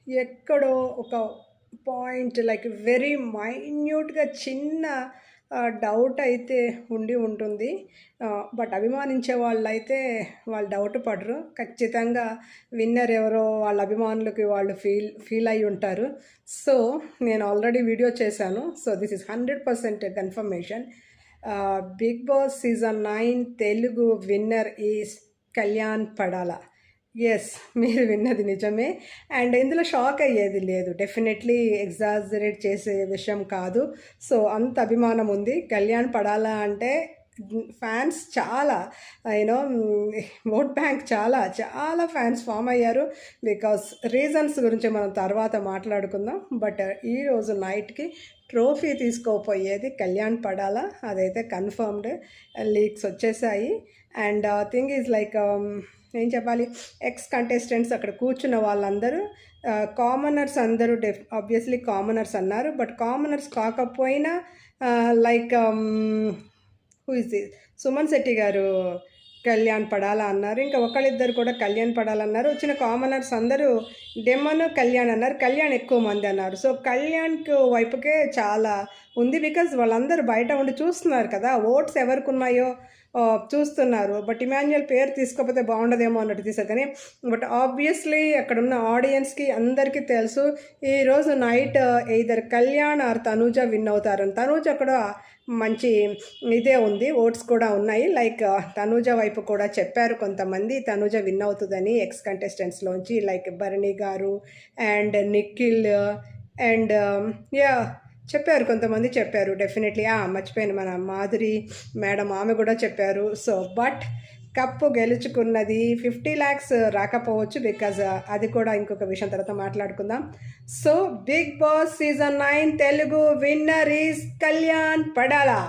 ఎక్కడో ఒక point like very మైన్యూట్‌గా చిన్న డౌట్ అయితే ఉండి ఉంటుంది. బట్ అభిమానించే వాళ్ళైతే వాళ్ళు డౌట్ పడరు. ఖచ్చితంగా విన్నర్ ఎవరో వాళ్ళ అభిమానులకి వాళ్ళు ఫీల్ అయ్యి ఉంటారు. సో, నేను ఆల్రెడీ వీడియో చేశాను. So, this is 100% confirmation. 'Bigg Boss' season 9 Telugu winner is Kalyan Padala. Yes. మీరు విన్నది నిజమే. అండ్ ఇందులో షాక్ అయ్యేది లేదు. డెఫినెట్‌లీ ఎగ్జాజరేట్ చేసే విషయం కాదు. సో, అంత అభిమానం ఉంది. కళ్యాణ్ పడాలా అంటే ఫ్యాన్స్ చాలా యూనో ఓట్ బ్యాంక్ చాలా, చాలా ఫ్యాన్స్ ఫామ్ అయ్యారు. బికాస్ రీజన్స్ గురించి మనం తర్వాత మాట్లాడుకుందాం. బట్ ఈరోజు నైట్‌కి ట్రోఫీ తీసుకోపోయేది కళ్యాణ్ పడాలా. అదైతే కన్ఫర్మ్డ్. లీక్స్ వచ్చేసాయి. అండ్ థింగ్ ఈజ్ లైక్ ఏం చెప్పాలి, ఎక్స్ కంటెస్టెంట్స్ అక్కడ కూర్చున్న వాళ్ళందరూ కామనర్స్ అందరూ ఆబ్వియస్లీ కామనర్స్ అన్నారు. బట్ కామనర్స్ కాకపోయినా like who is this Suman Shetty గారు కళ్యాణ్ పడాలా అన్నారు. ఇంకా ఒకళ్ళిద్దరు కూడా కళ్యాణ్ పడాలన్నారు. వచ్చిన కామనర్స్ అందరూ డెమ్మను కళ్యాణ్ అన్నారు. కళ్యాణ్ ఎక్కువ మంది అన్నారు. సో కళ్యాణ్కు వైపుకే చాలా ఉంది. బికాజ్ వాళ్ళందరూ బయట ఉండి చూస్తున్నారు కదా, ఓట్స్ ఎవరికి ఉన్నాయో చూస్తున్నారు. బట్ ఇమాన్యుయల్ పేరు తీసుకోకపోతే బాగుండదేమో అన్నట్టు తీశారు. కానీ బట్ ఆబ్వియస్లీ అక్కడున్న ఆడియన్స్కి అందరికీ తెలుసు ఈరోజు night either Kalyan or Tanuja win అవుతారని. తనూజ అక్కడ మంచి ఇదే ఉంది, ఓట్స్ కూడా ఉన్నాయి. లైక్ తనూజ వైపు కూడా చెప్పారు కొంతమంది తనూజ విన్ అవుతుందని X కంటెస్టెంట్స్లోంచి, like Bharani garu and Nikhil and yeah చెప్పారు, కొంతమంది చెప్పారు. డెఫినెట్లీ మర్చిపోయాను, మన మాధురి మేడం ఆమె కూడా చెప్పారు. సో బట్ కప్పు గెలుచుకున్నది 50 lakhs రాకపోవచ్చు. బికాజ్ అది కూడా ఇంకొక విషయం తర్వాత మాట్లాడుకుందాం. So Bigg Boss season 9 Telugu winner is Kalyan Padala.